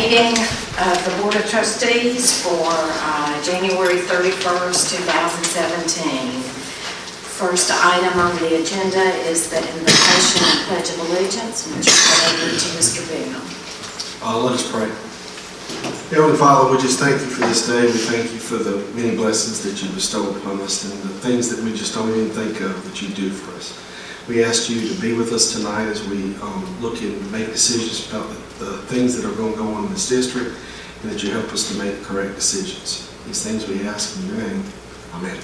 meeting of the Board of Trustees for January 31st, 2017. First item on the agenda is the invocation and pledge of allegiance, and I'll turn it over to Mr. Bingham. Let us pray. Heavenly Father, we just thank you for this day. We thank you for the many blessings that you bestow upon us and the things that we just don't even think of that you do for us. We ask you to be with us tonight as we look and make decisions about the things that are going to go on in this district, and that you help us to make correct decisions. These things we ask in your name. Amen.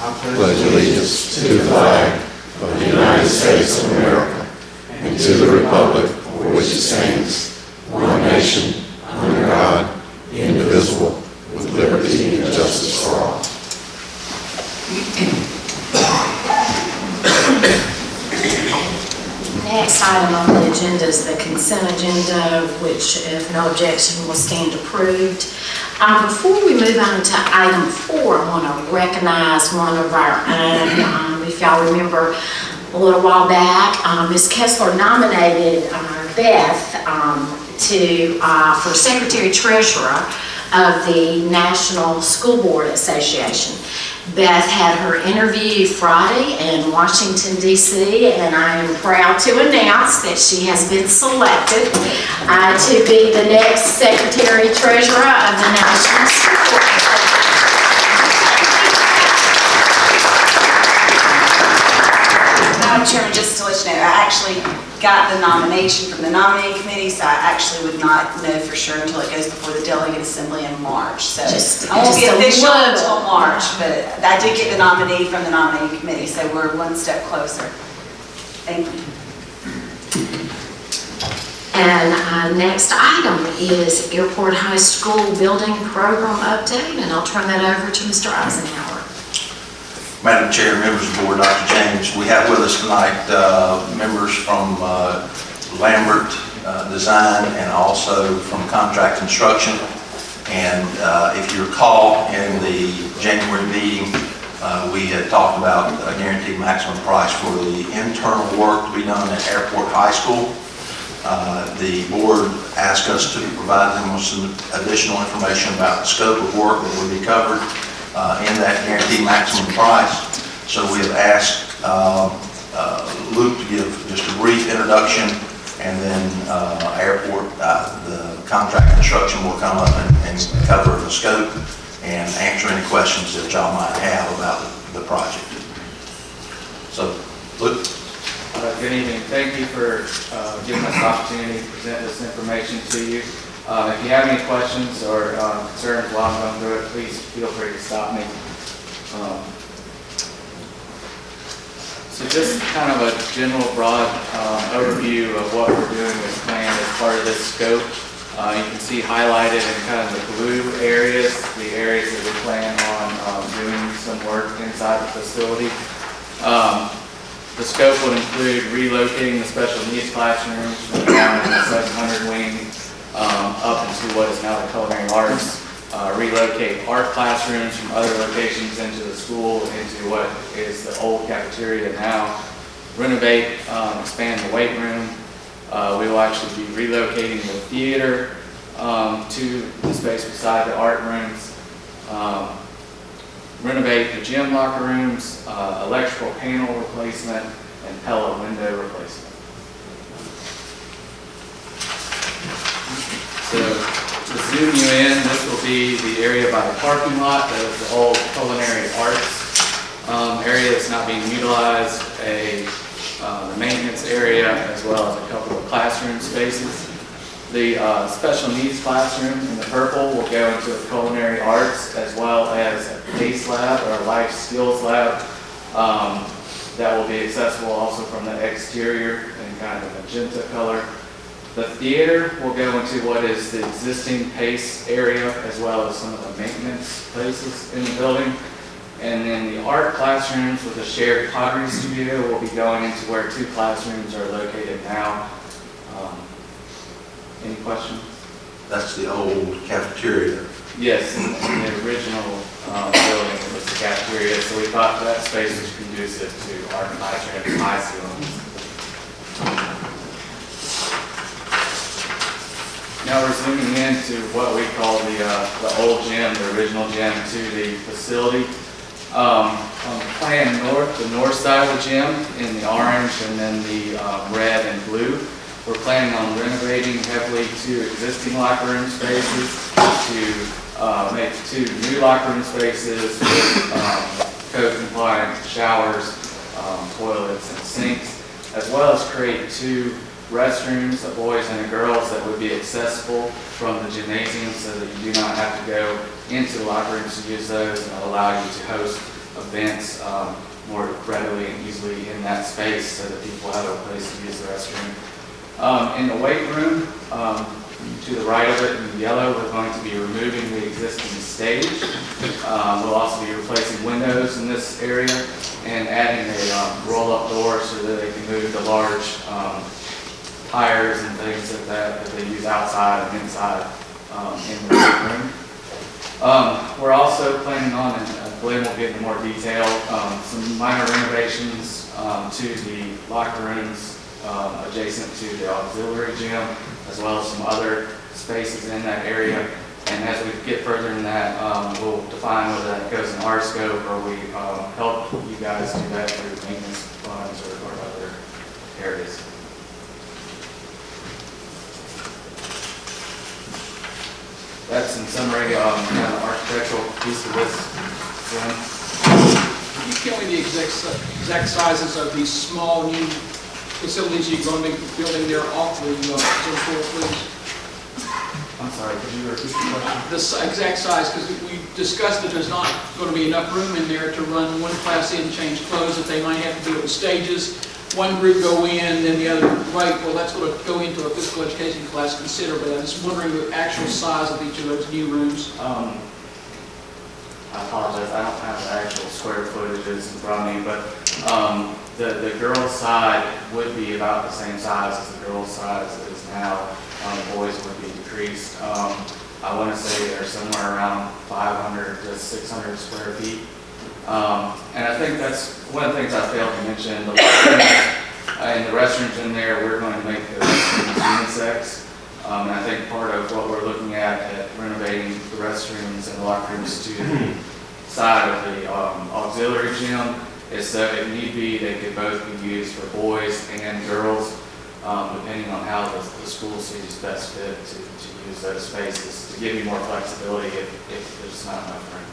I pledge allegiance to the flag of the United States of America and to the republic for which it stands, one nation, under God, indivisible, with liberty and justice for all. Next item on the agenda is the consent agenda, which, if no objection, will stand approved. Before we move on to item 4, I want to recognize one of our own. If y'all remember, a little while back, Ms. Kessler nominated Beth for Secretary Treasurer of the National School Board Association. Beth had her interview Friday in Washington, D.C., and I am proud to announce that she has been selected to be the next Secretary Treasurer of the National School Board Association. Madam Chairman, just to let you know, I actually got the nomination from the nominating committee, so I actually would not know for sure until it goes before the delegate assembly in March. So I won't be official until March, but I did get the nominee from the nominating committee, so we're one step closer. Thank you. And next item is Airport High School Building Program Update, and I'll turn that over to Mr. Eisenhower. Madam Chair, members of the board, Dr. James, we have with us tonight members from Lambert Design and also from Contract Construction. And if you recall, in the January meeting, we had talked about a guaranteed maximum price for the internal work to be done at Airport High School. The board asked us to provide them with some additional information about the scope of work that would be covered in that guaranteed maximum price. So we have asked Luke to give just a brief introduction, and then the contract construction will come up and cover the scope and answer any questions that y'all might have about the project. So, Luke. Good evening. Thank you for giving us the opportunity to present this information to you. If you have any questions or concerns while I'm going through it, please feel free to stop me. So just kind of a general broad overview of what we're doing with this plan as part of this scope. You can see highlighted in kind of the blue areas, the areas that we plan on doing some work inside the facility. The scope would include relocating the special needs classrooms from down in the 700 wing up into what is now the culinary arts, relocate art classrooms from other locations into the school into what is the old cafeteria now, renovate, expand the weight room. We will actually be relocating the theater to the space beside the art rooms, renovate the gym locker rooms, electrical panel replacement, and pellet window replacement. So to zoom you in, this will be the area by the parking lot. That is the old culinary arts area that's not being utilized, the maintenance area, as well as a couple of classroom spaces. The special needs classroom in the purple will go into the culinary arts, as well as a PACE lab or a life skills lab that will be accessible also from the exterior in kind of a magenta color. The theater will go into what is the existing PACE area, as well as some of the maintenance places in the building. And then the art classrooms with a shared pottery studio will be going into where 2 classrooms are located now. Any questions? That's the old cafeteria. Yes, in the original building it was the cafeteria, so we thought that space was conducive to art classrooms, high ceilings. Now we're zooming into what we call the old gym, the original gym, to the facility. On the plan north, the north side of the gym in the orange and then the red and blue, we're planning on renovating heavily 2 existing locker room spaces to make 2 new locker room spaces with code compliant showers, toilets and sinks, as well as create 2 restrooms, a boys and a girls, that would be accessible from the gymnasium so that you do not have to go into the locker rooms to use those, and it'll allow you to host events more readily and easily in that space so that people have a place to use the restroom. In the weight room, to the right of it in yellow, we're going to be removing the existing stage. We'll also be replacing windows in this area and adding a roll-up door so that they can move the large tires and things like that they use outside and inside in the weight room. We're also planning on, and Glenn will get into more detail, some minor renovations to the locker rooms adjacent to the auxiliary gym, as well as some other spaces in that area. And as we get further in that, we'll define whether that goes in our scope or we help you guys do that through maintenance funds or other areas. That's in summary, kind of the architectural piece of this. Can you tell me the exact sizes of these small new facilities you're going to be building there off the floor, please? I'm sorry, could you repeat the question? The exact size, because we discussed that there's not going to be enough room in there to run one class in, change clothes, that they might have to do it in stages. One group go in, then the other, right, well, that's going to go into a physical education class considerably. I'm just wondering the actual size of each of those new rooms. I apologize, I don't have the actual square footages in front of me, but the girls' side would be about the same size as the girls' size is now. The boys would be decreased. I want to say they're somewhere around 500 to 600 square feet. And I think that's one of the things I failed to mention. The restrooms in there, we're going to make the restrooms unisex. And I think part of what we're looking at renovating the restrooms and the locker rooms to the side of the auxiliary gym is so if need be, they could both be used for boys and girls, depending on how the school sees best fit to use those spaces to give you more flexibility if there's not enough room.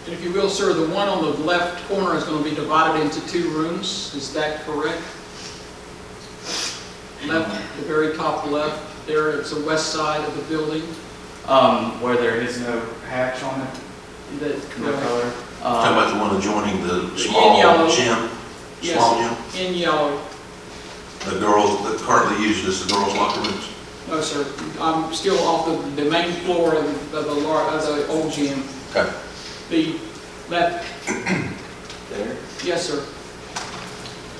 And if you will, sir, the one on the left corner is going to be divided into 2 rooms. Is that correct? Left, the very top left, there, it's the west side of the building. Where there is no hatch on it, no color. Talking about the one adjoining the small gym? Yes, small gym? In yellow. The girls, that currently used as the girls' locker rooms? No, sir. I'm still off the main floor of the old gym. Okay. The left. There? Yes, sir.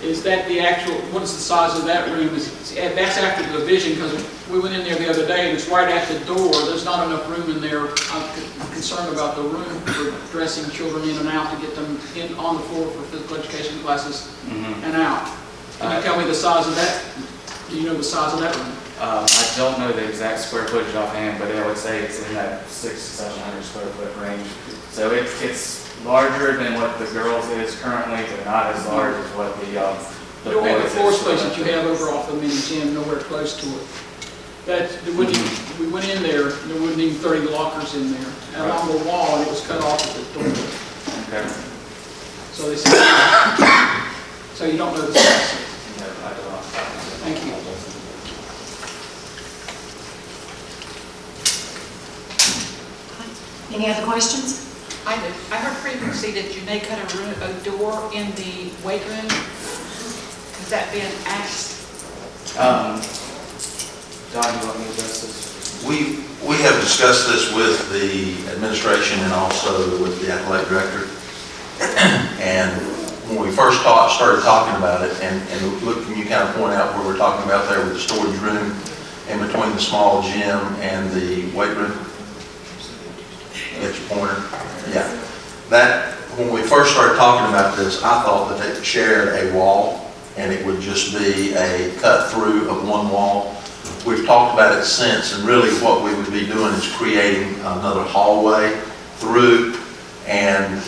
Is that the actual, what is the size of that room? That's after the division, because we went in there the other day and it's right at the door. There's not enough room in there. I'm concerned about the room for dressing children in and out to get them in on the floor for physical education classes and out. Can you tell me the size of that? Do you know the size of that room? I don't know the exact square footage offhand, but I would say it's in that 600 to 700 square foot range. So it's larger than what the girls is currently, but not as large as what the You don't have the boys floor is. space that you have over off the mini gym, nowhere close to it. We went in there, there wasn't even 30 lockers in there. And along the wall, and it was cut off at the door. Okay. So they said, so you don't know the size. No, I don't know. Thank you. Any other questions? I did. I heard previously that you may cut a door in the weight room. Has that been asked? John, you want me to address this? We have discussed this with the administration and also with the athletic director. And when we first started talking about it, and look, can you kind of point out where we're talking about there with the storage room in between the small gym and the weight room? Get your pointer? Yeah. That, when we first started talking about this, I thought that they shared a wall and it would just be a cut through of one wall. we've talked about it since, and really what we would be doing is creating another hallway through, and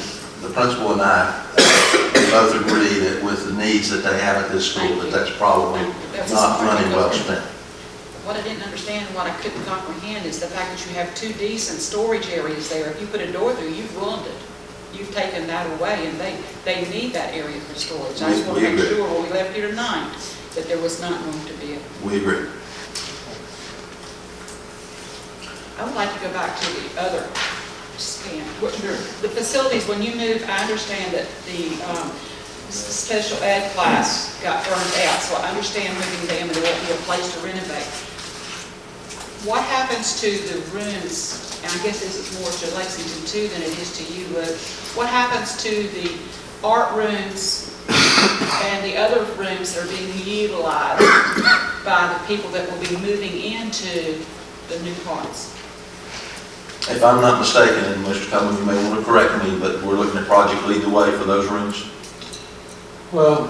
the principal and I both agree that with the needs that they have at this school, that that's probably not money well spent. What I didn't understand, and what I couldn't comprehend is the fact that you have 2 decent storage areas there. If you put a door through, you've ruined it. You've taken that away, and they need that area for storage. I just want to make sure when we left here tonight that there was not going to be. We agree. I would like to go back to the other scan. The facilities, when you move, I understand that the special ed class got burned out, so I understand moving them and there won't be a place to renovate. What happens to the rooms, and I guess this is more to Lexington too than it is to you, Luke. What happens to the art rooms and the other rooms that are being utilized by the people that will be moving into the new parts? If I'm not mistaken, and Mr. Cummings, you may want to correct me, but we're looking at Project Lead the Way for those rooms? Well,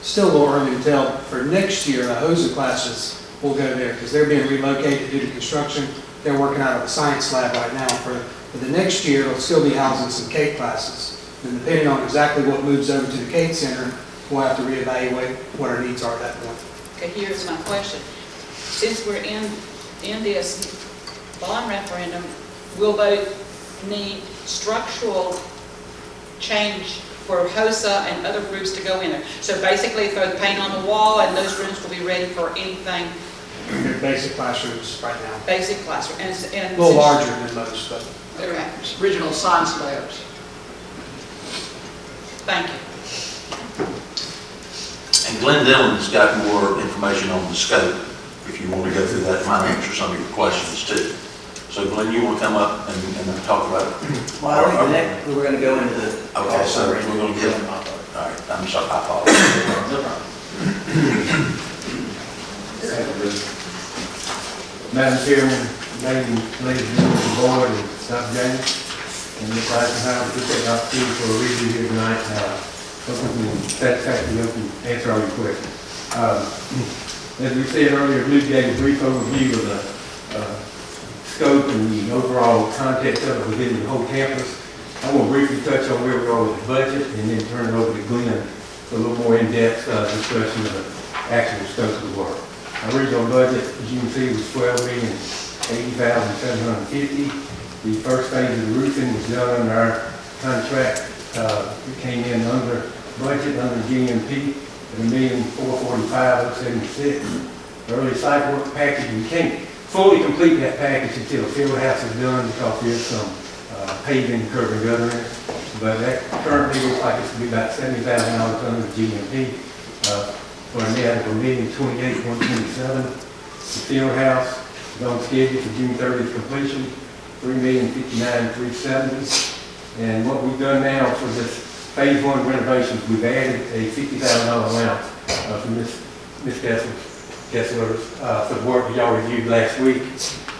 still a little early to tell. For next year, the HOSA classes will go there because they're being relocated due to construction. They're working out of a science lab right now. For the next year, it'll still be housing some CATE classes. And depending on exactly what moves over to the CATE Center, we'll have to reevaluate what our needs are at that point. Okay, here's my question. Since we're in this bond referendum, will they need structural change for HOSA and other groups to go in there? So basically throw the paint on the wall and those rooms will be ready for anything? They're basic classrooms right now. Basic classroom. And A little larger than most, but. They're original science labs. Thank you. And Glenn Dillon's got more information on the scope, if you want to go through that, might answer some of your questions too. So Glenn, you want to come up and talk about it? Well, I think the next, we're going to go into the. Okay, so we're going to give, all right, I'm sorry, I apologize. No problem. Madam Chairman, ladies and gentlemen of the board, and Dr. James, and Ms. Eisenhower, appreciate the opportunity for a review here tonight. Hoping we can satisfactorily answer all your questions. As we said earlier, Luke gave a brief overview of the scope and the overall context of it within the whole campus. I want to briefly touch on where we are with the budget and then turn it over to Glenn for a little more in-depth discussion of the actual scope of the work. Our original budget, as you can see, was $12,080,750. The first phase of the roofing was done under our contract. It came in under budget, under GMP, at $1,445,076. The early site work package, we can't fully complete that package until the field house is done because there's some paving, curb and gutter in it. But that currently looks like it's going to be about $70,000 under GMP for a net of $1,028,127. The field house is on schedule for June 30th completion, $3,059,370. And what we've done now for this phase 1 renovations, we've added a $50,000 allowance from Ms. Kessler for the work that y'all reviewed last week.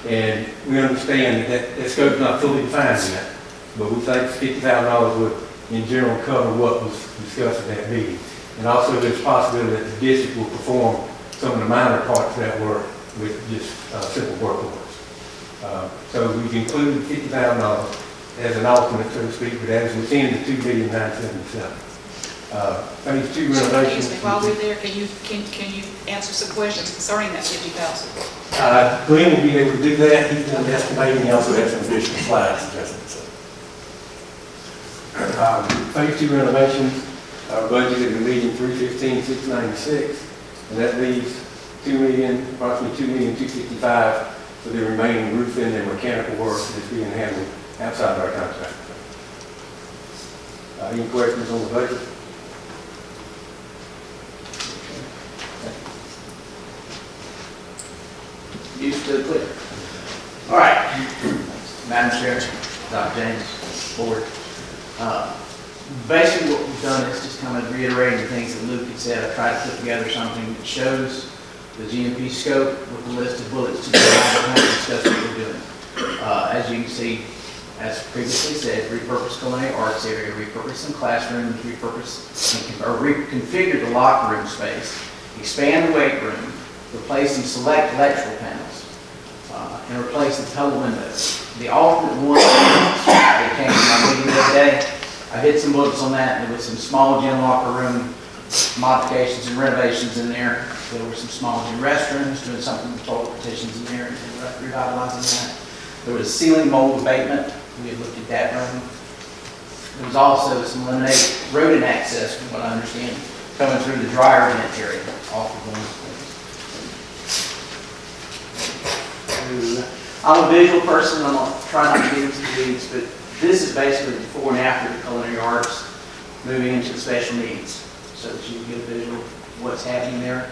And we understand that scope is not fully defined yet, but we think $50,000 would in general cover what was discussed at that meeting. And also there's a possibility that the district will perform some of the minor parts of that work with just simple work orders. So we've included $50,000 as an alternate, so to speak, but that is within the $2,977,000. Phase 2 renovations. Excuse me, while we're there, can you answer some questions concerning that $50,000? Glenn will be able to do that. He's done the estimating. He also has some additional slides addressing it. Phase 2 renovations, our budget is $1,315,696, and that leaves approximately $2,255,000 for the remaining roofing and mechanical work that's being handled outside of our contract. Any questions on the budget? You stood clear. All right. Madam Chair, Dr. James, board. Basically what we've done is just kind of reiterating the things that Luke had said. I tried to put together something that shows the GMP scope with the list of bullets to discuss what we're doing. As you can see, as previously said, repurpose culinary arts area, repurpose some classrooms, reconfigure the locker room space, expand the weight room, replacing select electrical panels, and replacing total windows. The alternate one, that came to my meeting the other day, I hit some bullets on that, and there was some small gym locker room modifications and renovations in there. There were some small gym restrooms, doing something with toilet partitions in there, and revitalizing that. There was ceiling mold abatement. We had looked at that room. There was also some rodent access, from what I understand, coming through the dryer vent area off of one. I'm a visual person. I'm going to try not to get into the weeds, but this is basically before and after the culinary arts, moving into the special needs, so that you can get a visual of what's happening there.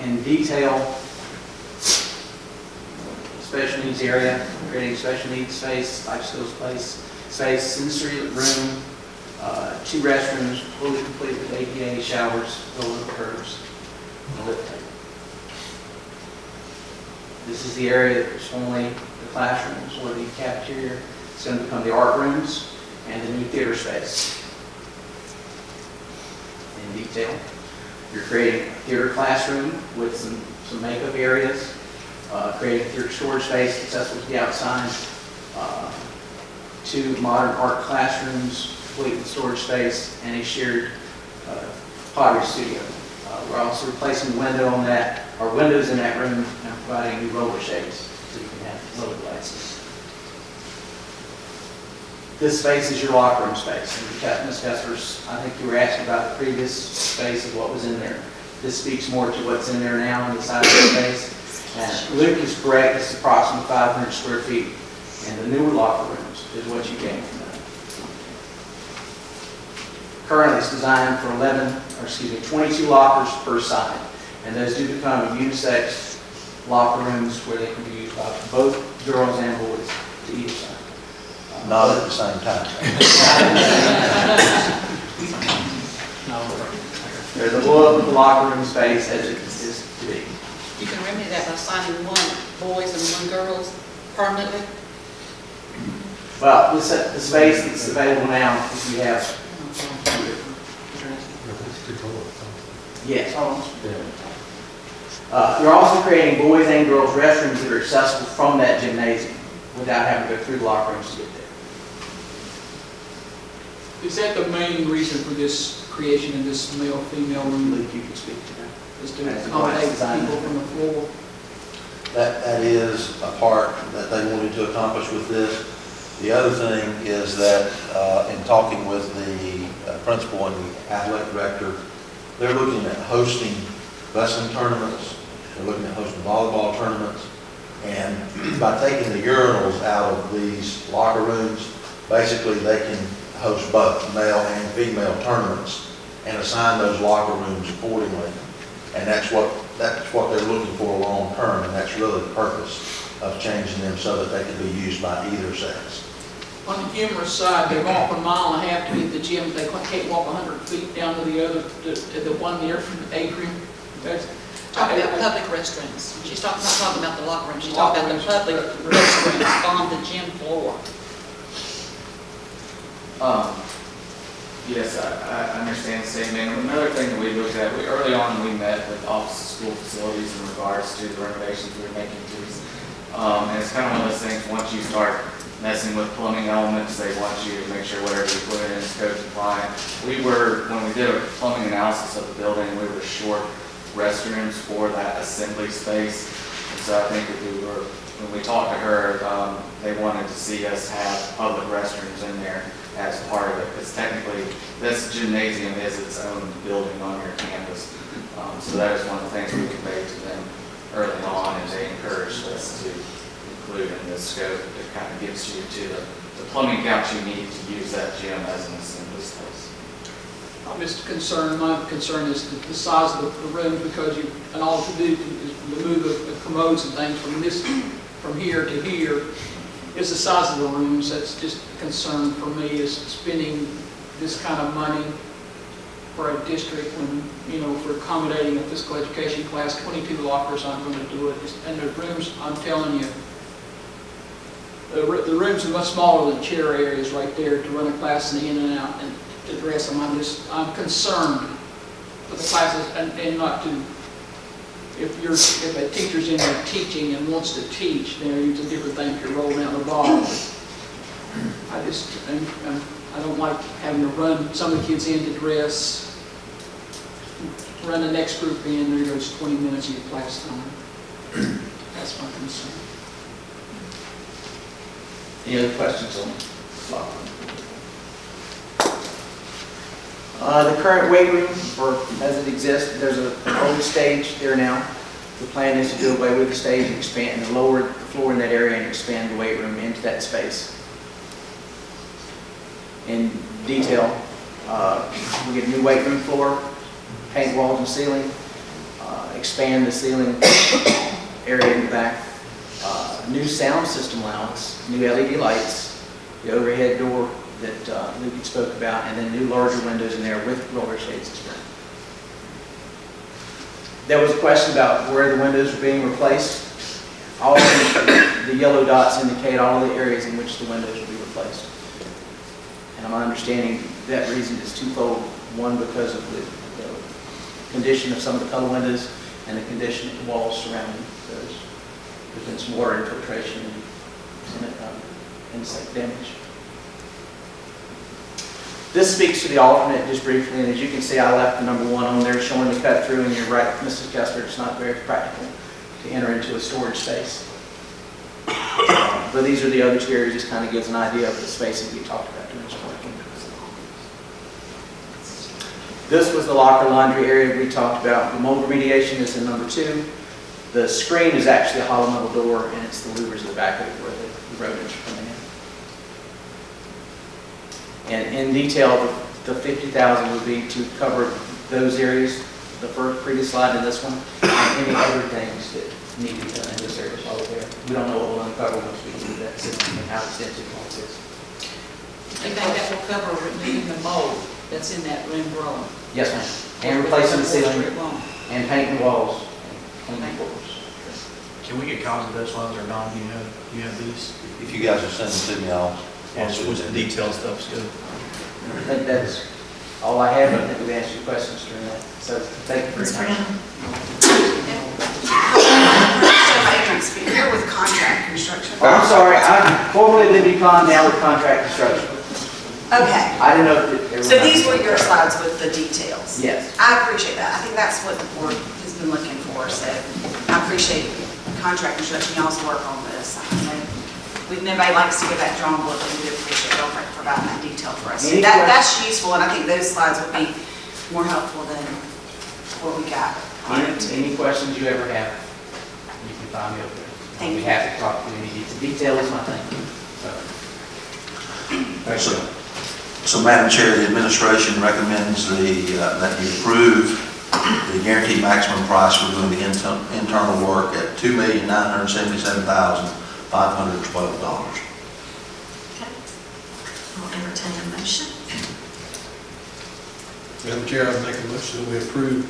In detail, special needs area, creating special needs space, life skills space, sensory room, 2 restrooms, fully complete with ADA showers, roller curves, and a lift table. This is the area that was formerly the classrooms, or the cafeteria. It's going to become the art rooms and the new theater space. In detail, you're creating a theater classroom with some makeup areas, creating a theater storage space accessible to the outside, 2 modern art classrooms, complete with storage space, and a shared pottery studio. We're also replacing the window on that, or windows in that room, and providing new roller shades so you can have roller glasses. This space is your locker room space. And Ms. Cuthers, I think you were asking about the previous space of what was in there. This speaks more to what's in there now on the side of the space. And Luke is correct, it's approximately 500 square feet. And the newer locker rooms is what you gain from that. Currently, it's designed for 22 lockers per side. And those do become unisex locker rooms where they can be used by both girls and boys to either side. Not at the same time. There's a blow up of the locker room space as it is to be. You can remedy that by assigning 1 boys and 1 girls permanently? Well, the space that's available now, if you have, yes. You're also creating boys and girls restrooms that are accessible from that gymnasium without having to go through the locker rooms to get there. Is that the main reason for this creation of this male-female room? Luke, you can speak to that. Is to accommodate people from the floor? That is a part that they wanted to accomplish with this. The other thing is that in talking with the principal and the athletic director, they're looking at hosting wrestling tournaments, they're looking at hosting volleyball tournaments, and by taking the urinals out of these locker rooms, basically they can host both male and female tournaments and assign those locker rooms accordingly. And that's what they're looking for long term, and that's really the purpose of changing them so that they can be used by either sex. On the humorous side, they walk 1.5 miles to get to the gym. They can't walk 100 feet down to the other, to the one there from the atrium. Talking about public restrooms. She's not talking about the locker room. She's talking about the public restrooms on the gym floor. Yes, I understand the same thing. Another thing that we looked at, early on we met with office school facilities in regards to the renovations we were making to these. And it's kind of one of those things, once you start messing with plumbing elements, they want you to make sure whatever you put in is code compliant. When we did a plumbing analysis of the building, we were short restrooms for that assembly space. And so I think when we talked to her, they wanted to see us have public restrooms in there as part of it, because technically this gymnasium is its own building on your campus. So that is one of the things we conveyed to them early on, and they encouraged us to include in this scope. It kind of gives you to the plumbing count you need to use that gym as an assembly space. I'm just concerned, my concern is the size of the room, because and all to do is remove the commodes and things from here to here. Is the size of the rooms. That's just a concern for me, is spending this kind of money for a district when, for accommodating a physical education class. 22 lockers aren't going to do it. And the rooms, I'm telling you, the rooms are much smaller than chair areas right there to run a class in and out and to dress them. I'm concerned for the classes and not to if a teacher's in there teaching and wants to teach, they're using different things to roll down the bar. I don't like having to run some of the kids in to dress, run the next group in, there goes 20 minutes of your class time. That's my concern. Any other questions on locker room? The current weight room, or as it exists, there's an old stage there now. The plan is to do away with the stage and expand and lower the floor in that area and expand the weight room into that space. In detail, we get a new weight room floor, paint walls and ceiling, expand the ceiling area in the back, new sound system allowance, new LED lights, the overhead door that Luke spoke about, and then new larger windows in there with roller shades as well. There was a question about where the windows are being replaced. All of the yellow dots indicate all of the areas in which the windows will be replaced. And my understanding that reason is twofold. One, because of the condition of some of the color windows and the condition of the walls surrounding those. There's been some water infiltration and insect damage. This speaks to the alternate just briefly, and as you can see, I left the number 1 on there showing the cut through, and you're right, Mrs. Kessler, it's not very practical to enter into a storage space. But these are the other 2 areas, just kind of gives an idea of the spacing we talked about during this work. This was the locker laundry area we talked about. The mold remediation is in number 2. The screen is actually a hollow metal door, and it's the louvers in the back of it where the rodents are coming in. And in detail, the $50,000 would be to cover those areas, the previous slide and this one, and any other things that need to be done in this area while we're there. We don't know what we'll uncover once we do that system and how extensive all this is. You think that will cover removing the mold that's in that room growing? Yes, ma'am. And replacing the ceiling and painting the walls and cleaning floors. Can we get copies of those ones, or Don, do you have these? If you guys will send them to me, I'll Yes, with the detailed stuff, good. I think that's all I have. I think we've answered your questions during that. So thank you for your time. You're with contract construction. Oh, I'm sorry, I'm formerly Libby Pond, now with contract construction. Okay. I didn't know if So these were your slides with the details? Yes. I appreciate that. I think that's what the board has been looking for, so I appreciate contract construction, y'all's work on this. Nobody likes to give that drawn book, and we do appreciate y'all for providing that detail for us. So that's useful, and I think those slides would be more helpful than what we got. Any questions you ever have, you can find me over there. Thank you. I'll be happy to talk to you. Any detail is my thing. So Madam Chair, the administration recommends that you approve the guaranteed maximum price for doing the internal work at $2,977,512. Okay. I'll entertain a motion. Madam Chair, I make a motion that we approve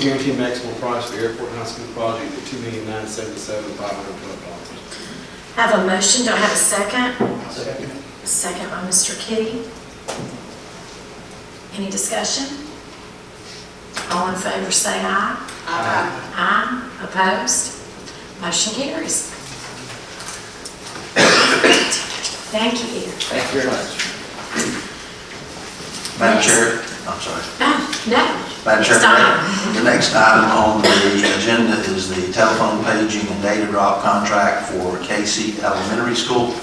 guaranteed maximum price for airport high school project at $2,977,512. Have a motion, do I have a second? Second. A second by Mr. Kitty. Any discussion? All in favor say aye. Aye. Aye. Opposed? Motion carries. Thank you. Thank you very much. Madam Chair, I'm sorry. No. Madam Chair, Stop. the next item on the agenda is the telephone paging and data drop contract for Casey Elementary School.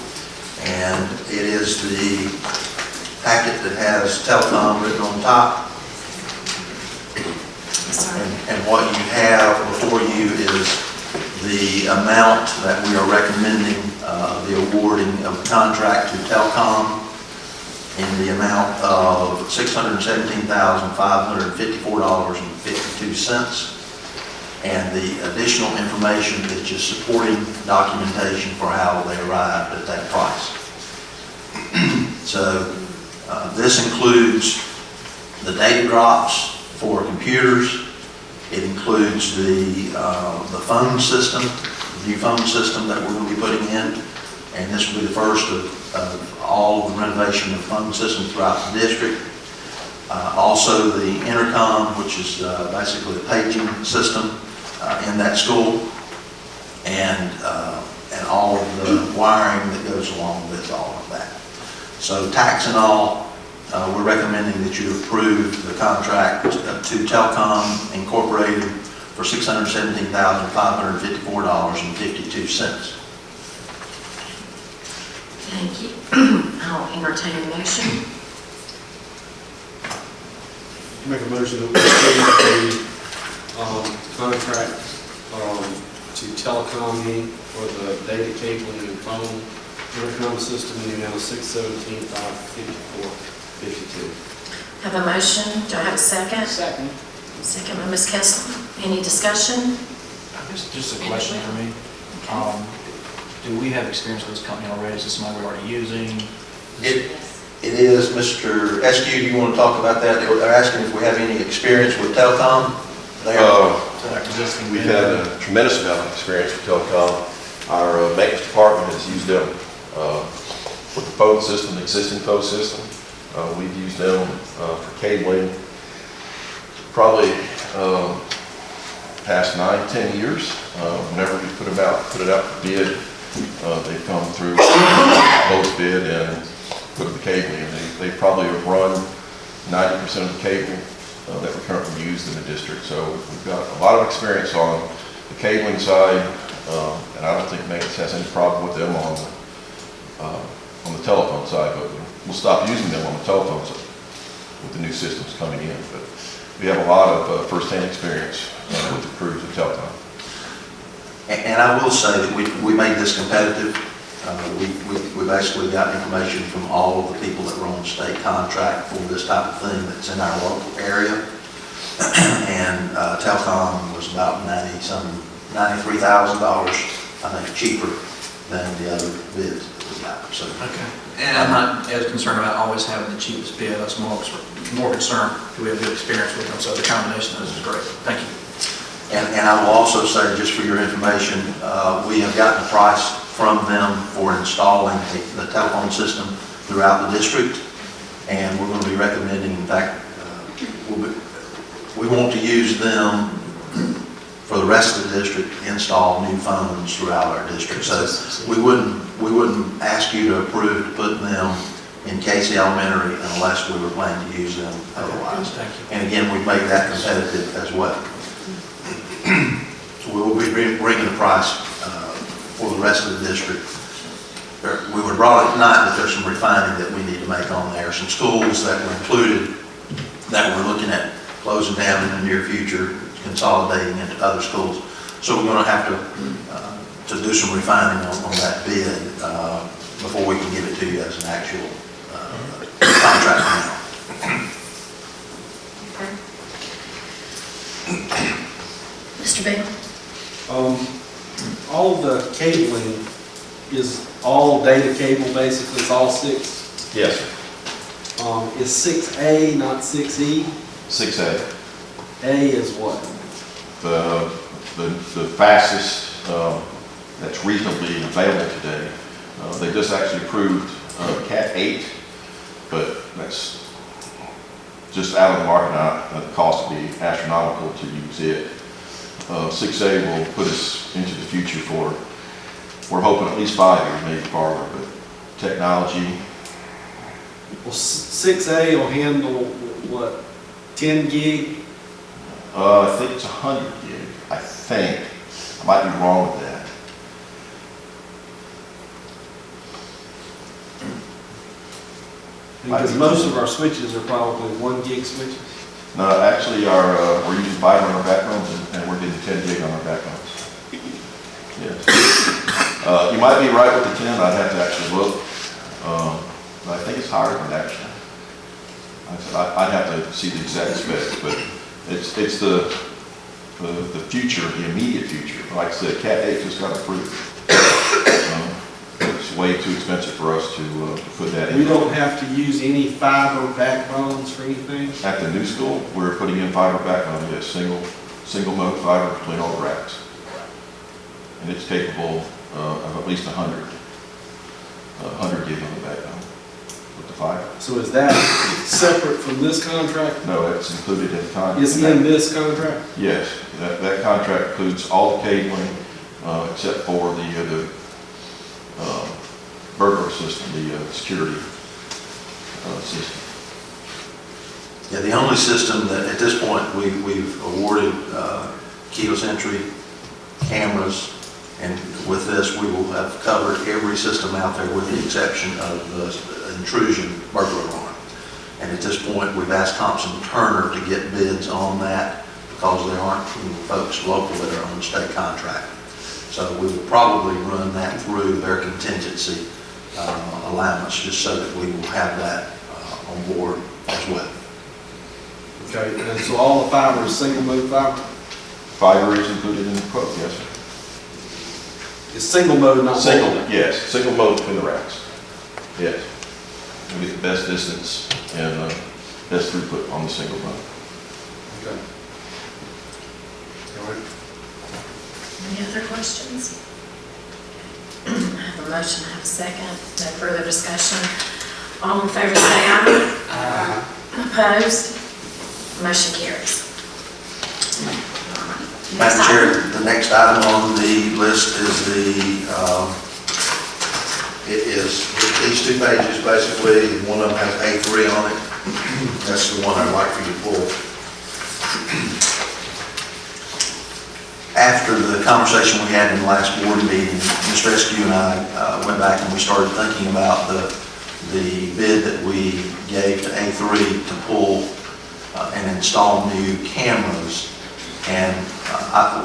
And it is the packet that has telecom written on top. And what you have before you is the amount that we are recommending the awarding of the contract to Telcom in the amount of $617,554.52. And the additional information is just supporting documentation for how they arrived at that price. So this includes the data drops for computers. It includes the phone system, the new phone system that we're going to be putting in. And this will be the first of all of the renovation of phone systems throughout the district. Also the intercom, which is basically a paging system, in that school, and all of the wiring that goes along with all of that. So tax and all, we're recommending that you approve the contract to Telcom Incorporated for $617,554.52. Thank you. I'll entertain a motion. Make a motion that we approve the contract to Telecom Inc. for the data cabling and phone intercom system in the amount of $617,554.52. Have a motion. Do I have a second? Second. Second by Ms. Kessler. Any discussion? Just a question for me. Do we have experience with this company already? Is this somebody we're already using? It is, Mr. SQ, do you want to talk about that? They're asking if we have any experience with Telcom. We've had a tremendous amount of experience with Telecom. Our maintenance department has used them with the phone system, the existing phone system. We've used them for cabling probably past 9-10 years. Whenever we put it out for bid, they come through post bid and put the cabling in. They probably have run 90% of the cable that we currently use in the district. So we've got a lot of experience on the cabling side, and I don't think maintenance has any problem with them on the telephone side, but we'll stop using them on the telephone side with the new systems coming in. But we have a lot of first-hand experience with the crews of Telecom. And I will say that we made this competitive. We basically got information from all of the people that were on the state contract for this type of thing that's in our local area. And Telcom was about $93,000, I think, cheaper than the other bids that we got. So, Okay. And I'm not as concerned about always having the cheapest bid. That's more concerned, do we have good experience with them? So the combination of those is great. Thank you. and I will also say, just for your information, we have gotten a price from them for installing the telephone system throughout the district, and we're going to be recommending, in fact, we want to use them for the rest of the district, install new phones throughout our district. So we wouldn't ask you to approve to put them in Casey Elementary unless we were planning to use them otherwise. Thank you. And again, we've made that competitive as well. So we will be bringing the price for the rest of the district. We were brought up tonight that there's some refining that we need to make on there. Some schools that were included that we're looking at closing down in the near future, consolidating into other schools. So we're going to have to do some refining on that bid before we can give it to you as an actual contract now. Mr. Bailey? All the cabling is all data cable, basically, it's all 6? Yes, sir. Is 6A not 6E? 6A. A is what? The fastest that's reasonably available today. They just actually approved Cat 8, but that's just out of the market now. The cost would be astronomical to use it. 6A will put us into the future for, we're hoping at least 5 years, maybe farther, but technology. Well, 6A will handle, what, 10 gig? I think it's 100 gig, I think. I might be wrong with that. Because most of our switches are probably 1 gig switches. No, actually, we're using fiber on our backbones, and we're getting 10 gig on our backbones. Yes. You might be right with the 10. I'd have to actually look. But I think it's higher than that, actually. I'd have to see the exact specs, but it's the future, the immediate future. Like I said, Cat 8 just got approved. It's way too expensive for us to put that in. We don't have to use any fiber backbones for anything? At the new school, we're putting in fiber backbone. We have single mode fiber between all the racks. And it's capable of at least 100 gig on the backbone. with the fiber. So is that separate from this contract? No, that's included in the contract. It's in this contract? Yes, that contract includes all the cabling, except for the burglar system, the security system. Yeah, the only system that at this point we've awarded keyless entry cameras, and with this we will have covered every system out there with the exception of the intrusion burglar alarm. And at this point we've asked Thompson Turner to get bids on that because there aren't folks local that are on state contract. So we will probably run that through their contingency allowance just so that we will have that on board as well. Okay, and so all the fiber is single mode fiber? Fiber is included in the quote, yes, sir. It's single mode, not Single, multi? yes, single mode between the racks. Yes. We get the best distance and best throughput on the single mode. Okay. All right. Any other questions? I have a motion, I have a second. No further discussion. All in favor say aye. Aye. Opposed? Motion carries. Madam Chair, the next item on the list is these two pages basically. One of them has A3 on it. That's the one I'd like for you to pull. After the conversation we had in the last board meeting, Ms. Rescue and I went back and we started thinking about the bid that we gave to A3 to pull and install new cameras. And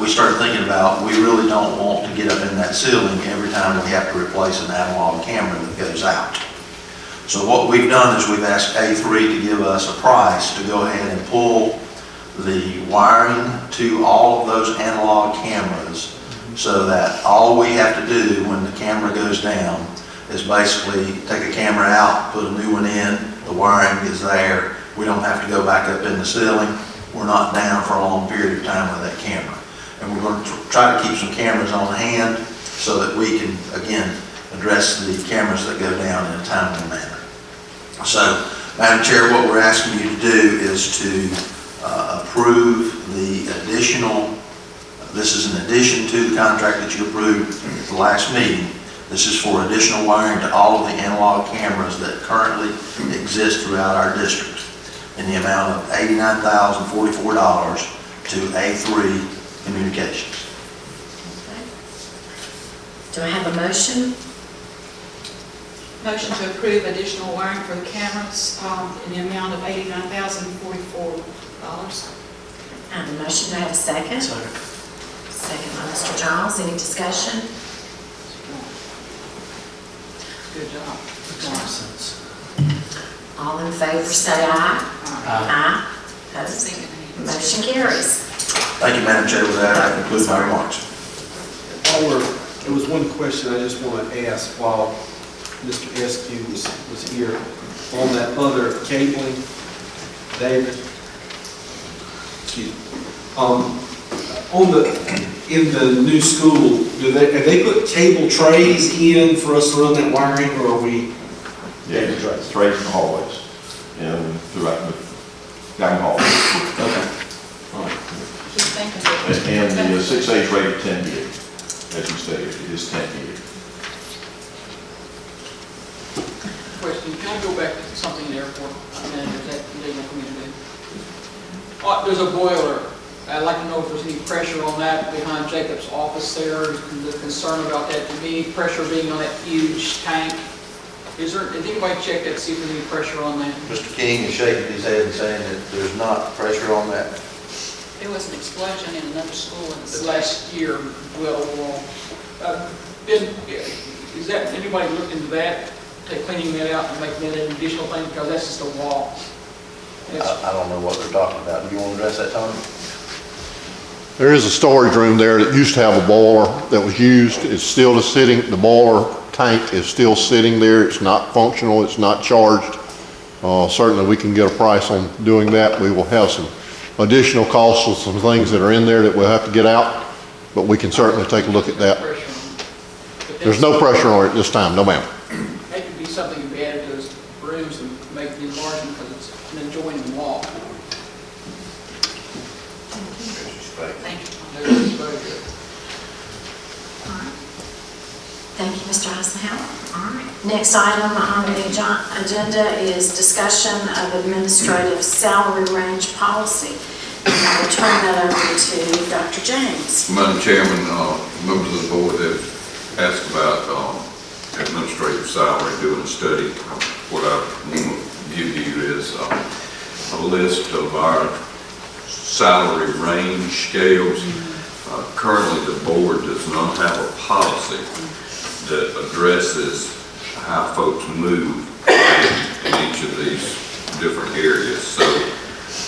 we started thinking about, we really don't want to get up in that ceiling every time we have to replace an analog camera that goes out. So what we've done is we've asked A3 to give us a price to go ahead and pull the wiring to all of those analog cameras so that all we have to do when the camera goes down is basically take a camera out, put a new one in, the wiring is there. We don't have to go back up in the ceiling. We're not down for a long period of time with that camera. And we're going to try to keep some cameras on hand so that we can, again, address the cameras that go down in a timely manner. So, Madam Chair, what we're asking you to do is to approve the additional, this is in addition to the contract that you approved at the last meeting. This is for additional wiring to all of the analog cameras that currently exist throughout our district in the amount of $89,044 to A3 Communications. Okay. Do I have a motion? Motion to approve additional wiring for the cameras in the amount of $89,044. I have a motion. Do I have a second? Second by Mr. Giles. Any discussion? Good job. All in favor say aye. Aye. Opposed? Motion carries. Thank you, Madam Chair. With that, I conclude my remarks. There was one question I just want to ask while Mr. Eskew was here on that other cabling, David. Excuse me. In the new school, have they put cable trays in for us to run that wiring, or are we? Yeah, trays in the hallways and throughout down the hall. Okay. All right. And the 6H rated 10 gig, as you stated, it is 10 gig. Question, can I go back to something in the airport? Is that legal for me to do? There's a boiler. I'd like to know if there's any pressure on that behind Jacob's office there. The concern about that to me, pressure being on that huge tank. Did anybody check that, see if there's any pressure on that? Mr. King is shaking his head and saying that there's not pressure on that. There was an explosion in another school in The last year, is that, anybody looked into that? They cleaning that out and making that an additional thing, because that's just a wall. I don't know what they're talking about. Do you want to address that, Tony? There is a storage room there that used to have a boiler that was used. It's still sitting, the boiler tank is still sitting there. It's not functional, it's not charged. Certainly we can get a price on doing that. We will have some additional costs of some things that are in there that we'll have to get out, but we can certainly take a look at that. There's no pressure on it this time, no ma'am. That could be something to be added to this room Mr. Eisenhower? All right. Next item on the agenda is discussion of administrative salary range policy. And I will turn that over to Dr. James. Madam Chairman, members of the board have asked about administrative salary, doing a study. What I want to give you is a list of our salary range scales. Currently, the board does not have a policy that addresses how folks move in each of these different areas. So,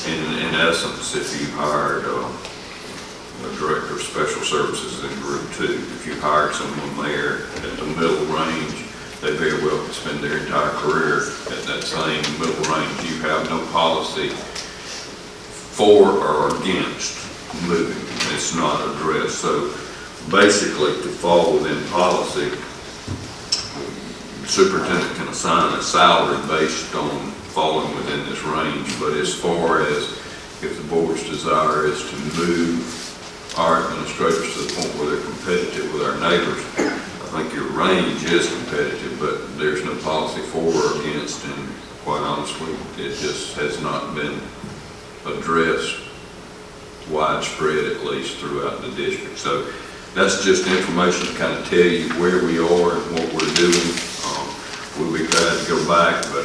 in essence, if you hired a director of special services in Group 2, if you hired someone there at the middle range, they very well could spend their entire career at that same middle range. You have no policy for or against moving. It's not addressed. So basically, to fall within policy, the superintendent can assign a salary based on falling within this range. But as far as if the board's desire is to move our administrators to the point where they're competitive with our neighbors, I think your range is competitive, but there's no policy for or against, and quite honestly, it just has not been addressed widespread, at least throughout the district. So that's just information to kind of tell you where we are and what we're doing. We'll be glad to go back, but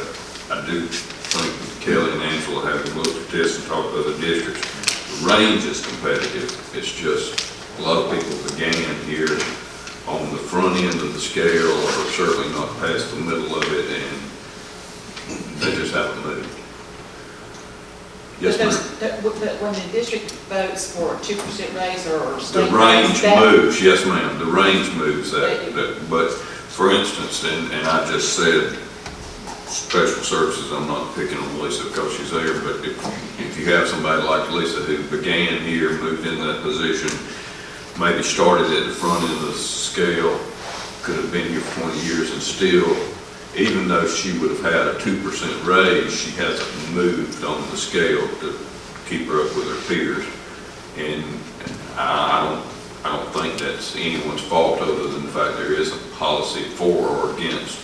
I do think Kelly and Angela, having looked at this and talked to other districts, the range is competitive. It's just a lot of people began here on the front end of the scale, or certainly not past the middle of it, and they just haven't moved. Yes, ma'am. But when the district votes for a 2% raise or The range moves, yes, ma'am. The range moves but for instance, and I just said special services, I'm not picking on Lisa because she's there, but if you have somebody like Lisa who began here, moved in that position, maybe started at the front end of the scale, could have been here for 20 years and still, even though she would have had a 2% raise, she hasn't moved on the scale to keep her up with her peers. And I don't think that's anyone's fault other than the fact there is a policy for or against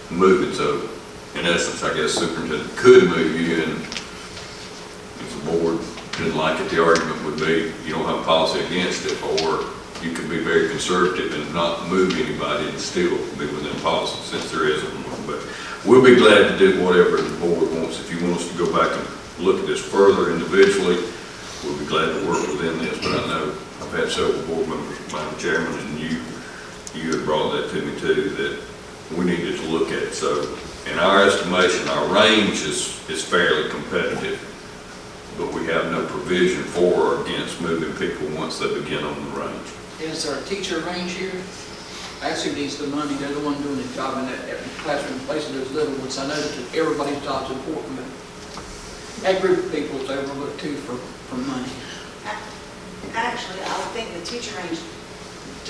moving. So in essence, I guess superintendent could move you, and if the board didn't like it, the argument would be you don't have a policy against it, or you could be very conservative and not move anybody and still be within policy, since there isn't one. But we'll be glad to do whatever the board wants. If you want us to go back and look at this further individually, we'll be glad to work within this. But I know I've had several board members, Madam Chairman, and you have brought that to me too, that we needed to look at. So in our estimation, our range is fairly competitive, but we have no provision for or against moving people once they begin on the range. Is there a teacher range here? That's who needs the money. They're the one doing the job in that classroom, placing those little ones. I know that everybody's job's important, but that group of people is overlooked too for money. Actually, I would think the teacher range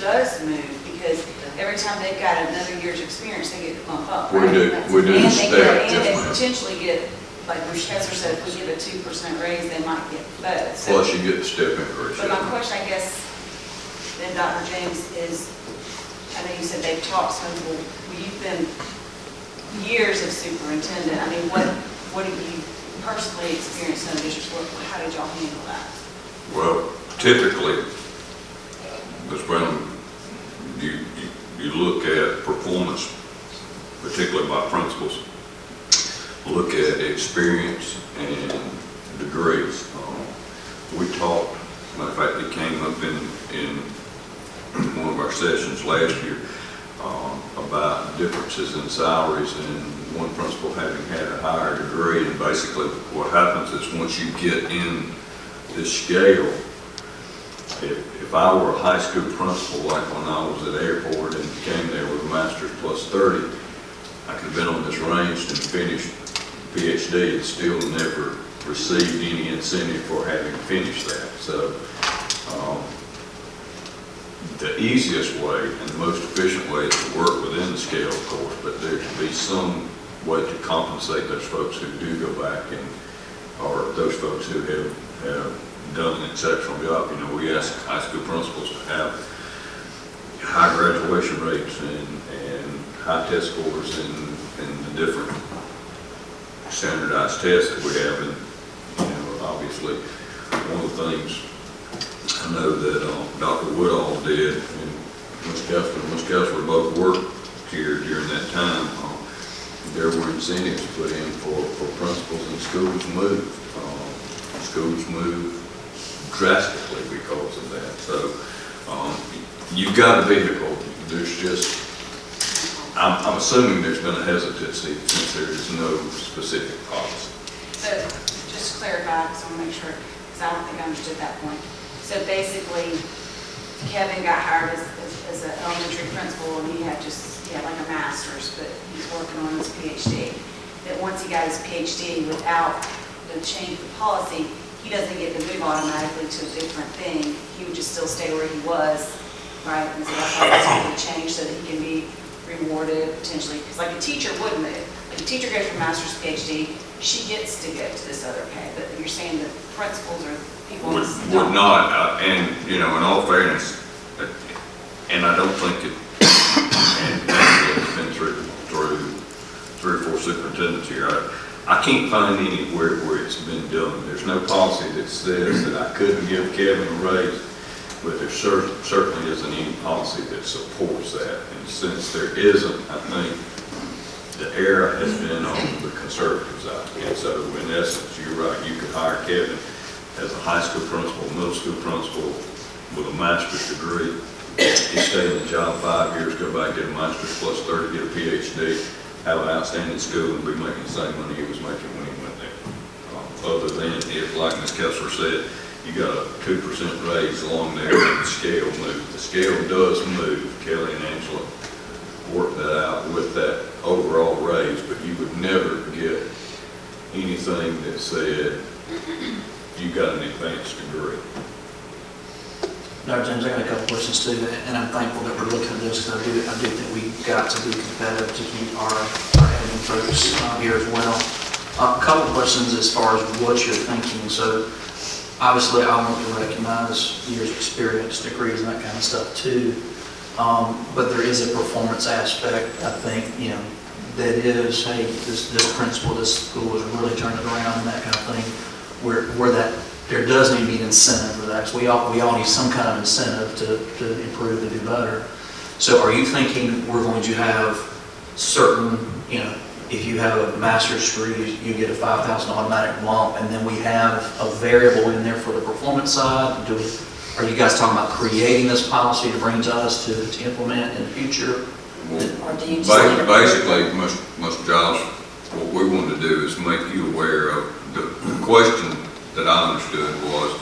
does move, because every time they've got another year's experience, they get to bump up. We do And step, they potentially get, like Professor said, if we give a 2% raise, they might get both. So, Plus you get the step increase. but my question, I guess, then Dr. James, is, I know you said they've talked some, well, you've been years of superintendent. I mean, what have you personally experienced in the district? How did y'all handle that? Well, typically, Ms. Brown, you look at performance, particularly by principals, look at experience and degrees. We talked, matter of fact, it came up in one of our sessions last year about differences in salaries, and one principal having had a higher degree. And basically what happens is once you get in this scale, if I were a high school principal, like when I was at Airport and came there with a master's plus 30, I could have been on this range and finished PhD and still never received any incentive for having finished that. So the easiest way and the most efficient way is to work within the scale, of course, but there should be some way to compensate those folks who do go back, and or those folks who have done an exceptional job. You know, we ask high school principals to have high graduation rates and high test scores in the different standardized tests that we have. And, you know, obviously, one of the things I know that Dr. Woodall did, and Ms. Kessler both worked here during that time. There were incentives put in for principals, and schools moved. Schools moved drastically because of that. So you've got a vehicle. There's just, I'm assuming there's been a hesitancy since there is no specific policy. So just to clarify, because I want to make sure, because I don't think I understood that point. So basically, Kevin got hired as an elementary principal, and he had like a master's, but he's working on his PhD. That once he got his PhD, without the change of the policy, he doesn't get to move automatically to a different thing. He would just still stay where he was, right? And so that's why it's going to change, so that he can be rewarded potentially. Because like a teacher would move. Like a teacher goes from master's to PhD, she gets to go to this other pay. But you're saying that principals or people Would not, and you know, in all fairness, and I don't think it, and it's been through 3 or 4 superintendents here. I can't find anywhere where it's been done. There's no policy that says that I couldn't give Kevin a raise, but there certainly isn't any policy that supports that. And since there isn't, I think the error has been on the conservative side. And so in essence, you're right, you could hire Kevin as a high school principal, middle school principal with a master's degree. He stayed in the job 5 years, go back, get a master's plus 30, get a PhD, have an outstanding school, and be making the same money he was making when he went there. Other than if, like Ms. Kessler said, you got a 2% raise along there, and the scale moves. The scale does move. Kelly and Angela worked that out with that overall raise, but you would never get anything that said you got an advanced degree. Dr. James, I got a couple questions too, and I'm thankful that we're looking at this, because I do think we've got to be competitive to keep our admin folks here as well. A couple questions as far as what you're thinking. So obviously I want to recognize years of experience, degrees, and that kind of stuff too. But there is a performance aspect, I think, you know, that is, hey, this principal, this school has really turned it around and that kind of thing, where that there does need to be an incentive for that. So we all need some kind of incentive to improve and do better. So are you thinking we're going to have certain, you know, if you have a master's degree, you get a $5,000 automatic lump, and then we have a variable in there for the performance side? Are you guys talking about creating this policy to bring to us to implement in the future? Or do you just Basically, most jobs, what we want to do is make you aware of the question that I understood was,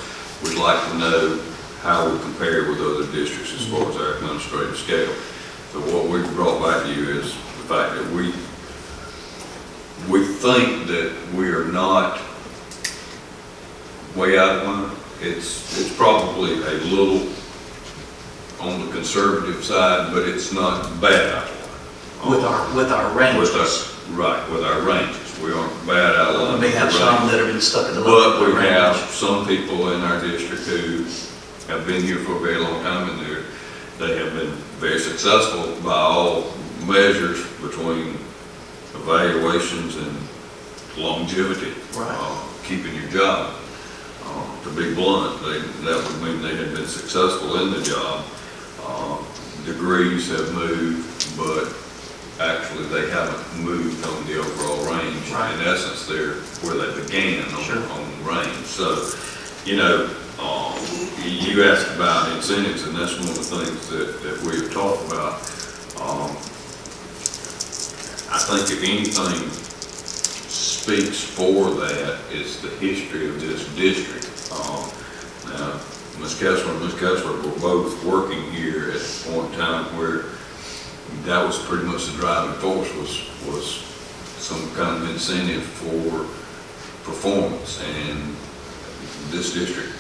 we'd like to know how we compare with other districts as far as our administrative scale. So what we brought back to you is the fact that we think that we are not way out of line. It's probably a little on the conservative side, but it's not bad out of line. With our ranges. With our ranges. We aren't bad out of line. We may have some that have been stuck in the But middle. we have some people in our district who have been here for a very long time, and they have been very successful by all measures between evaluations and longevity, keeping your job. To be blunt, that would mean they had been successful in the job. Degrees have moved, but actually they haven't moved on the overall range. In essence, they're where they began on range. So, you know, you asked about incentives, and that's one of the things that we have talked about. I think if anything speaks for that, it's the history of this district. Now, Ms. Kessler and Ms. Kessler were both working here at a point in time where that was pretty much the driving force, was some kind of incentive for performance, and this district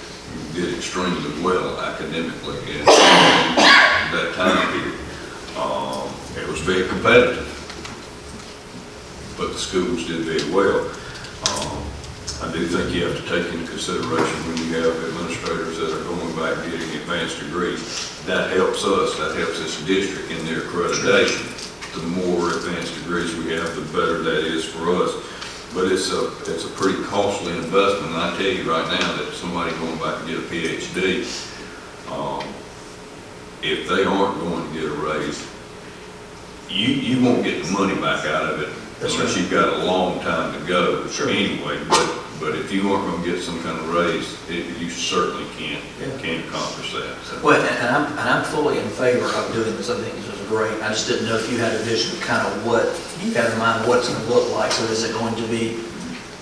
did extremely well academically in that time period. It was very competitive, but the schools did very well. I do think you have to take into consideration when you have administrators that are going back getting advanced degrees. That helps us, that helps this district in their accreditation. the more advanced degrees we have, the better that is for us. But it's a pretty costly investment, and I tell you right now that somebody going back to get a PhD, if they aren't going to get a raise, you won't get the money back out of it unless you've got a long time to go anyway. But if you aren't going to get some kind of raise, you certainly can't accomplish that. So. Well, and I'm fully in favor of doing this. I think this is great. I just didn't know if you had a vision of kind of what you had in mind, what it's going to look like. So is it going to be,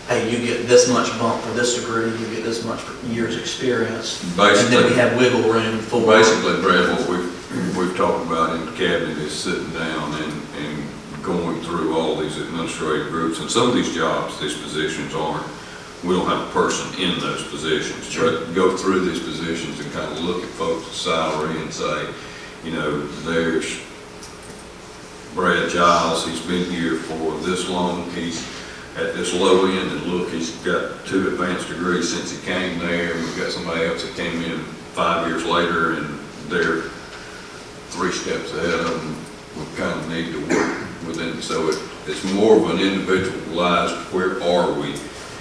hey, you get this much bump for this degree, you get this much for years experience, basically, and then we have wiggle room for... Basically, Brad, what we've talked about in the cabinet is sitting down and going through all these administrative groups. And some of these jobs, these positions aren't, we don't have a person in those positions. Sure. But go through these positions and kind of look at folks' salary and say, you know, there's Brad Giles, he's been here for this long, he's at this low end, and look, he's got 2 advanced degrees since he came there, and we've got somebody else that came in 5 years later, and they're 3 steps ahead of them. We kind of need to work within, so it's more of an individualized, where are we?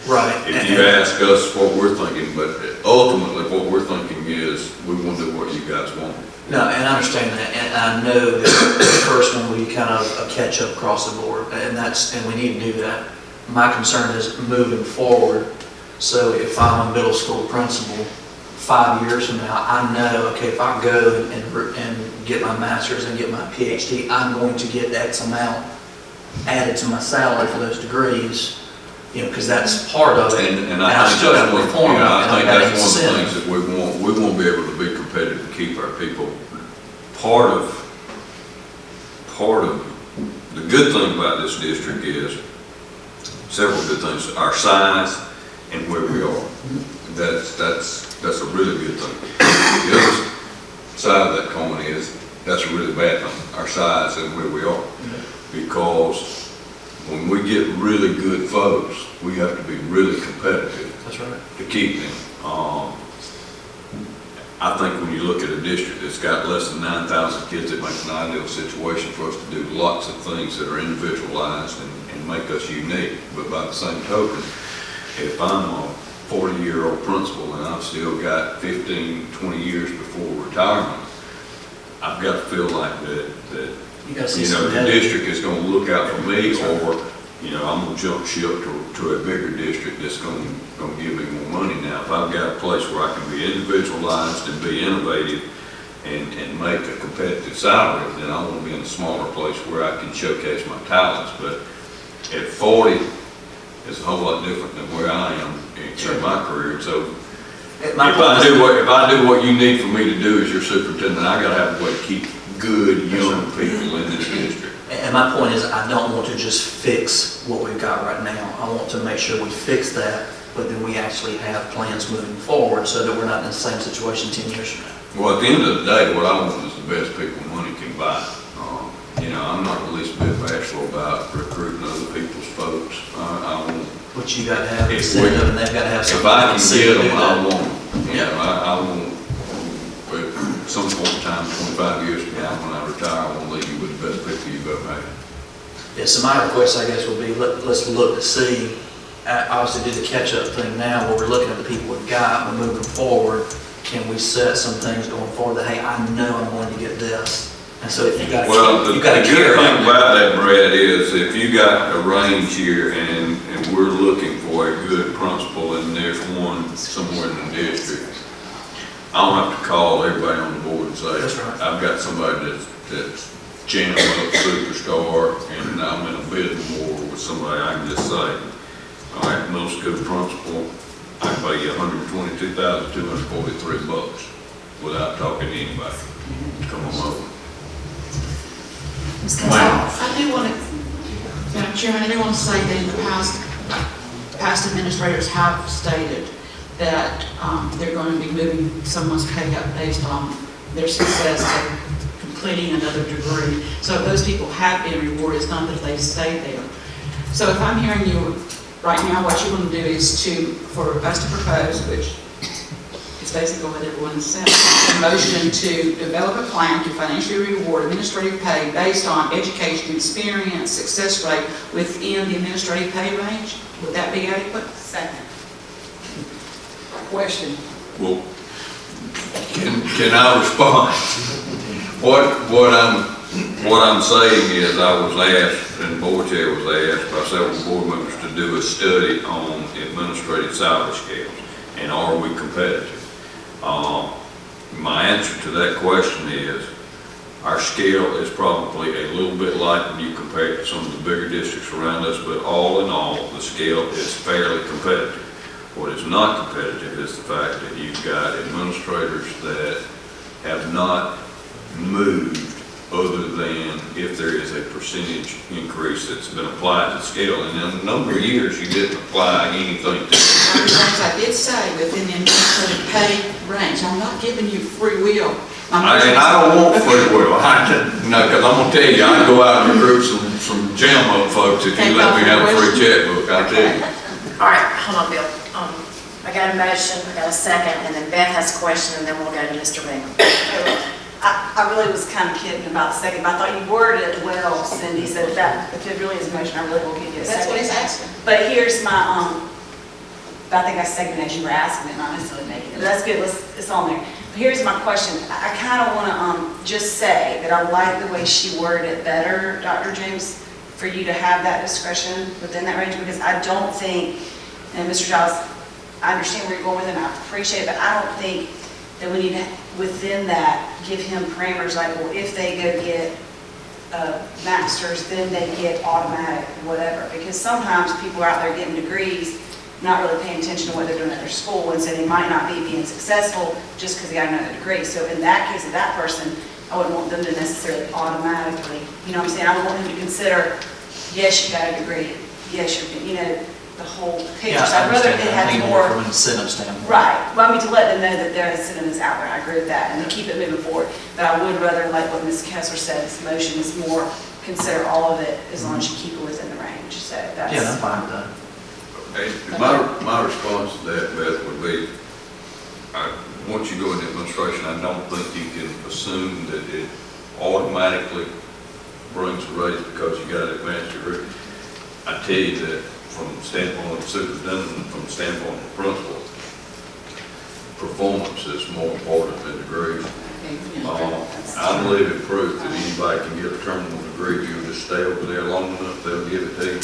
Right. If you ask us what we're thinking, but ultimately what we're thinking is we want to do what you guys want. No, and I understand that, and I know that the first one will be kind of a catch up across the board, and we need to do that. My concern is moving forward. So if I'm a middle school principal, 5 years from now, I know, okay, if I go and get my master's and get my PhD, I'm going to get X amount added to my salary for those degrees. You know, because that's part of it, and I still got to perform. I think that's one of the things that we want. We want to be able to be competitive and keep our people. Part of the good thing about this district is several good things. Our size and where we are. That's a really good thing. The other side of that coin is that's a really bad thing. Our size and where we are, because when we get really good folks, we have to be really competitive. That's right. To keep them. I think when you look at a district that's got less than 9,000 kids, it makes an ideal situation for us to do lots of things that are individualized and make us unique. But by the same token, if I'm a 40-year-old principal and I've still got 15, 20 years before retirement, I've got to feel like that the district is going to look out for me, or I'm going to jump ship to a bigger district that's going to give me more money. Now, if I've got a place where I can be individualized and be innovative and make a competitive salary, then I want to be in a smaller place where I can showcase my talents. But at 40, it's a whole lot different than where I am in my career. So if I do what you need for me to do as your superintendent, I got to have a way to keep good young people in this district. And my point is, I don't want to just fix what we've got right now. I want to make sure we fix that, but then we actually have plans moving forward so that we're not in the same situation 10 years from now. Well, at the end of the day, what I want is the best people money can buy. I'm not the least bit bashful about recruiting other people's folks. I want. But you got to have incentive, and they've got to have something. If I can get them, I want them. I want. At some point in time, 25 years from now, when I retire, I want to leave you with the best people you've ever had. Yeah, so my request, I guess, would be let's look to see, obviously do the catch-up thing now where we're looking at the people we've got, but moving forward, can we set some things going forward that, hey, I know I'm going to get this. And so if you got to the good thing about that, Brad, is if you got a range here and we're looking for a good principal and there's one somewhere in the district, I don't have to call everybody on the board and say, that's right. I've got somebody that's jam up superstar and I'm in a bidding war with somebody. I can just say, all right, middle school principal, I can pay you $122,243 without talking to anybody. Come on over. I do want to, Madam Chairman, I do want to say that in the past administrators have stated that they're going to be moving someone's pay up based on their success of completing another degree. So those people have been rewarded. It's not that they stay there. So if I'm hearing you right now, what you want to do is for us to propose, which It's basically what everyone said. A motion to develop a plan to financially reward administrative pay based on education experience, success rate within the administrative pay range. Would that be adequate? Second. Question. Well, can I respond? What I'm saying is I was asked, and the board chair was asked by several board members to do a study on administrative salary scales, and are we competitive? My answer to that question is, our scale is probably a little bit light when you compare it to some of the bigger districts around us, but all in all, the scale is fairly competitive. What is not competitive is the fact that you've got administrators that have not moved other than if there is a percentage increase that's been applied to the scale. And in a number of years, you didn't apply anything to it. As I did say, within the administrative pay range, I'm not giving you free will. And I don't want free will. Because I'm going to tell you, I go out and recruit some jam up folks if you let me have a free checkbook, I tell you. All right, hold on, Bill. I got a motion, I got a second, and then Beth has a question, and then we'll go to Mr. Bingham. I really was kind of kidding about the second, but I thought you worded it well, Cindy, so that if it really is a motion, I really will give you a second. That's what he's asking. But here's my, I think I seconded as you were asking it, not necessarily making it, but that's good, it's on there. But here's my question, I kind of want to just say that I like the way she worded it better, Dr. James, for you to have that discretion within that range, because I don't think, and Mr. Giles, I understand where you're going with it, and I appreciate it, but I don't think that we need to, within that, give him parameters like, well, if they go get a master's, then they get automatic whatever. Because sometimes people are out there getting degrees, not really paying attention to what they're doing at their school, and so they might not be being successful just because they got another degree. So in that case of that person, I wouldn't want them to necessarily automatically, you know what I'm saying? I would want him to consider, yes, you got a degree, yes, you're, you know, the whole picture. Yeah, So I I'd rather understand it that. had I'm thinking more. more from an incentive standpoint. Right. Well, I mean, to let them know that their incentive is out there. I agree with that, and to keep it moving forward. But I would rather, like what Ms. Kessler said, this motion is more, consider all of it as long as you keep it within the range. So that's. Yeah, I'm fine with that. Okay, my response to that, Beth, would be, once you go into administration, I don't think you can assume that it automatically brings a raise because you got an advanced degree. I tell you that from the standpoint of the superintendent and from the standpoint of the principal, performance is more important than degrees. I'm living proof that anybody can get a terminal degree. If you just stay over there long enough, they'll give it to you.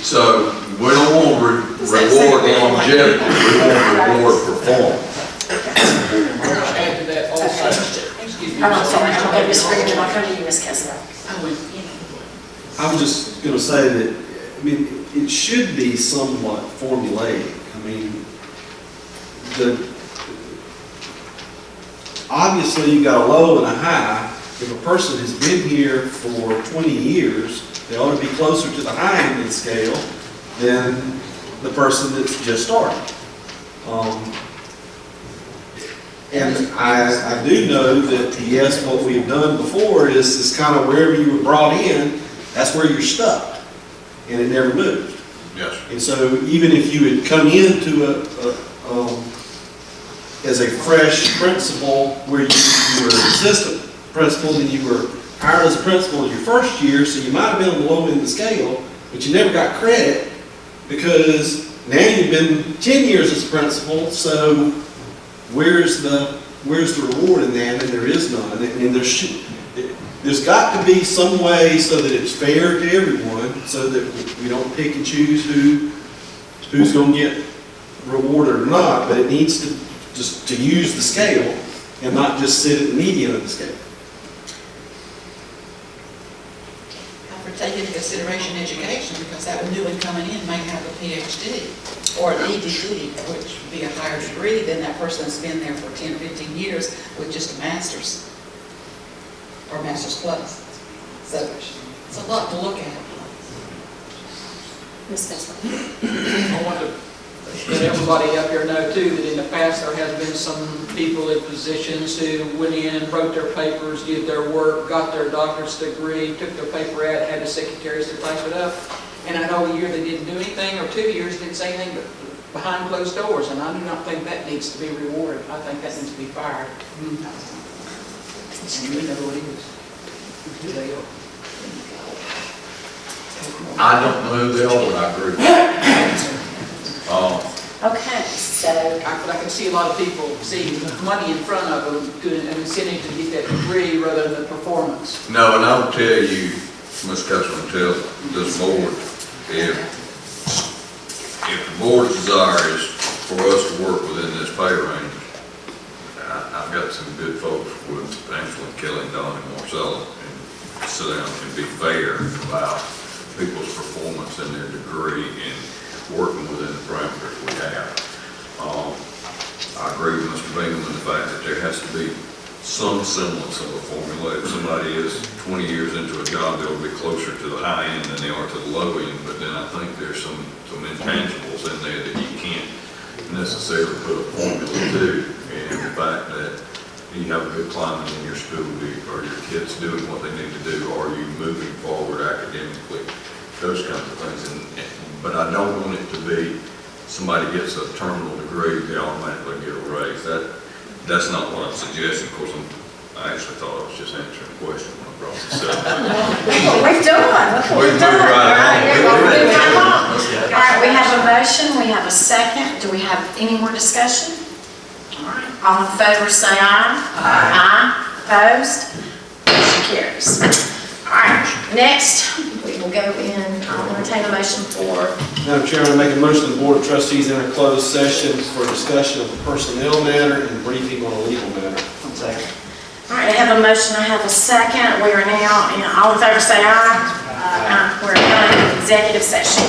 So we don't want to reward longevity, we want to reward performance. Add to that also, excuse me. I'm sorry, I'll go to Mr. Bingham, I'll come to you, Ms. Kessler. I was just going to say that, I mean, it should be somewhat formulaic. I mean, obviously you've got a low and a high. If a person has been here for 20 years, they ought to be closer to the high end of the scale than the person that's just starting. And I do know that, yes, what we've done before is kind of wherever you were brought in, that's where you're stuck, and it never moved. Yes. And so even if you had come into as a fresh principal where you were an assistant principal, then you were hired as a principal in your first year, so you might have been on the low end of the scale, but you never got credit because now you've been 10 years as a principal, so where's the reward in that? And there is none. And there's got to be some way so that it's fair to everyone, so that we don't pick and choose who's going to get rewarded or not, but it needs to just to use the scale and not just sit at the median of the scale. For taking into consideration education, because that new one coming in may have a PhD or an EDD, which would be a higher degree than that person that's been there for 10, 15 years with just a master's or master's plus. So it's a lot to look at. Ms. Kessler. I want to let everybody up here know too that in the past there has been some people in positions who went in, wrote their papers, did their work, got their doctorate degree, took their paper out, had the secretaries to type it up. And I know a year they didn't do anything, or 2 years didn't say anything, but behind closed doors, and I do not think that needs to be rewarded. I think that needs to be fired. And we know who it is. Who they are. I don't know who they are, but I agree. Okay, so, But I can see a lot of people seeing money in front of them, doing an incentive to get that degree rather than performance. No, and I will tell you, Ms. Councilman, tell this board, if the board's desire is for us to work within this pay range, I've got some good folks with Angela, Kelly, Don, and Marcella, and sit down and be fair about people's performance and their degree and working within the parameters we have. I agree with Mr. Bingham in the fact that there has to be some semblance of a formula. If somebody is 20 years into a job, they'll be closer to the high end than they are to the low end, but then I think there's some intangibles in there that you can't necessarily put a formula to. And the fact that you have a good climate in your school, are your kids doing what they need to do, are you moving forward academically, those kinds of things. But I don't want it to be somebody gets a terminal degree, they automatically get a raise. That's not what I'm suggesting. Of course, I actually thought I was just answering a question when I brought this up. we've done. We've moved right along. All right, we have a motion, we have a second. Do we have any more discussion? All right, all in favor say aye. Aye. Opposed? Motion carries. All right, next, we will go in, I'll entertain a motion for. Madam Chairman, I make a motion the Board of Trustees enter closed session for discussion of a personnel matter and briefing on a legal matter. All right, I have a motion, I have a second. We are now, all in favor say aye. Aye. We're now in executive session.